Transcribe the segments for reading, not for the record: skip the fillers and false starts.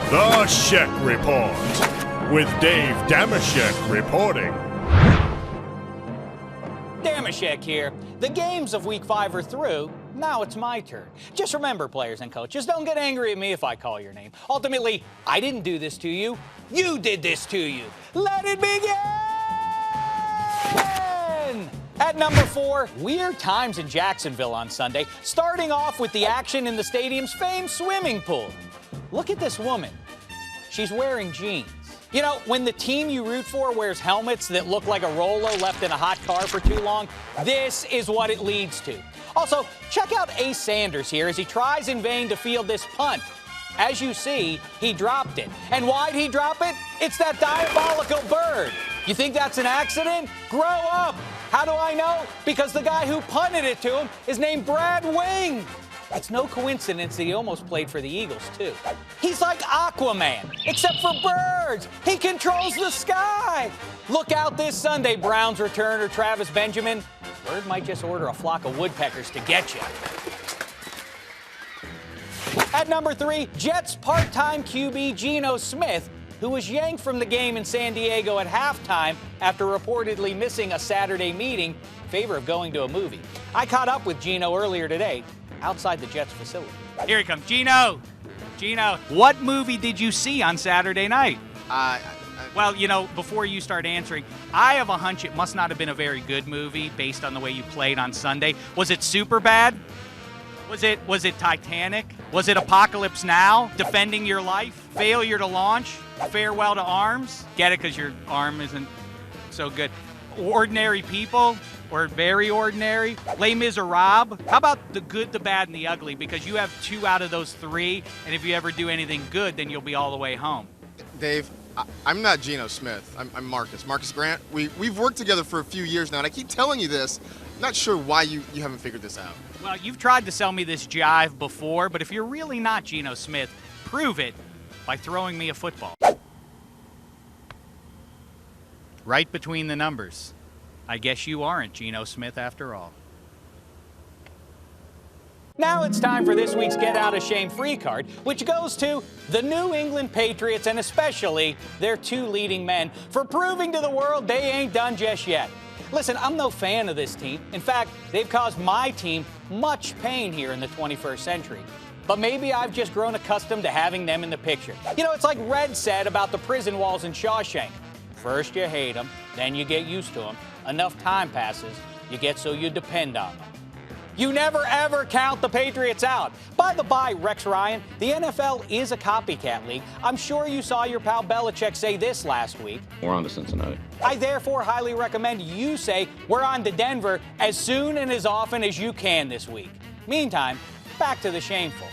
The Shek Report, with Dave Damashek reporting. Damashek here. The games of Week 5 are through. Now it's my turn. Just remember, players and coaches, don't get angry at me if I call your name. Ultimately, I didn't do this to you. You did this to you. Let it begin! At number 4, weird times in Jacksonville on Sunday, starting off with the action in the stadium's famed swimming pool. Look at this woman. She's wearing jeans. You know, when the team you root for wears helmets that look like a Rolo left in a hot car for too long, this is what it leads to. Also, check out Ace Sanders here as he tries in vain to field this punt. As you see, he dropped it. And why'd he drop it? It's that diabolical bird. You think that's an accident? Grow up. How do I know? Because the guy who punted it to him is named Brad Wing. It's no coincidence that he almost played for the Eagles, too. He's like Aquaman, except for birds. He controls the sky. Look out this Sunday, Browns returner Travis Benjamin. Bird might just order a flock of woodpeckers to get you. At number 3, Jets part-time QB Geno Smith, who was yanked from the game in San Diego at halftime after reportedly missing a Saturday meeting in favor of going to a movie. I caught up with Geno earlier today outside the Jets facility. Here he comes. Geno, what movie did you see on Saturday night? Well, you know, before you start answering, I have a hunch it must not have been a very good movie based on the way you played on Sunday. Was it Superbad? Was it Titanic? Was it Apocalypse Now? Defending Your Life? Failure to Launch? Farewell to Arms? Get it because your arm isn't so good. Ordinary People? Or Very Ordinary? Les Miserables? How about The Good, the Bad, and the Ugly? Because you have 2 out of those 3, and if you ever do anything good, then you'll be all the way home. Dave, I'm not Geno Smith. I'm Marcus. Marcus Grant. We've worked together for a few years now, and I keep telling you this. I'm not sure why you haven't figured this out. Well, you've tried to sell me this jive before, but if you're really not Geno Smith, prove it by throwing me a football. Right between the numbers. I guess you aren't Geno Smith after all. Now it's time for this week's Get Out of Shame free card, which goes to the New England Patriots and especially their 2 leading men for proving to the world they ain't done just yet. Listen, I'm no fan of this team. In fact, they've caused my team much pain here in the 21st century. But maybe I've just grown accustomed to having them in the picture. You know, it's like Red said about the prison walls in Shawshank. First you hate them, then you get used to them. Enough time passes, you get so you depend on them. You never, ever count the Patriots out. By the by, Rex Ryan, the NFL is a copycat league. I'm sure you saw your pal Belichick say this last week. We're on to Cincinnati. I therefore highly recommend you say we're on to Denver as soon and as often as you can this week. Meantime, back to the shameful.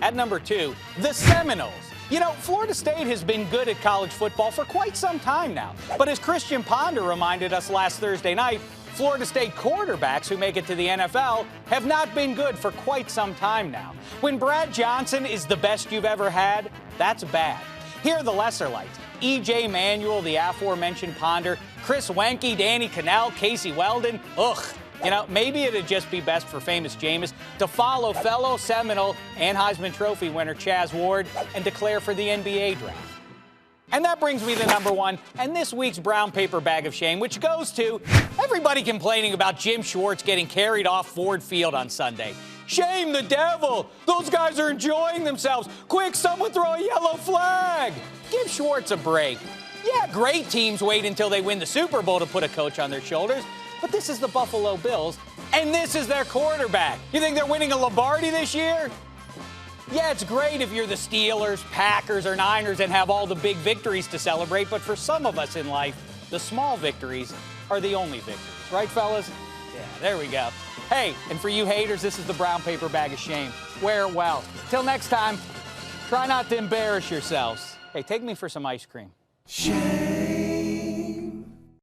At number 2, the Seminoles. You know, Florida State has been good at college football for quite some time now. But as Christian Ponder reminded us last Thursday night, Florida State quarterbacks who make it to the NFL have not been good for quite some time now. When Brad Johnson is the best you've ever had, that's bad. Here are the lesser lights. E.J. Manuel, the aforementioned Ponder, Chris Wenke, Danny Cannell, Casey Weldon. Ugh. You know, maybe it'd just be best for famous Jameis to follow fellow Seminole and Heisman Trophy winner Chaz Ward and declare for the NBA draft. And that brings me to number 1 and this week's brown paper bag of shame, which goes to everybody complaining about Jim Schwartz getting carried off Ford Field on Sunday. Shame the devil! Those guys are enjoying themselves. Quick, someone throw a yellow flag! Give Schwartz a break. Yeah, great teams wait until they win the Super Bowl to put a coach on their shoulders. But this is the Buffalo Bills, and this is their quarterback. You think they're winning a Lombardi this year? Yeah, it's great if you're the Steelers, Packers, or Niners and have all the big victories to celebrate, but for some of us in life, the small victories are the only victories. Right, fellas? Yeah, there we go. Hey, and for you haters, this is the brown paper bag of shame. Wear it well. Till next time, try not to embarrass yourselves. Hey, take me for some ice cream. Shek.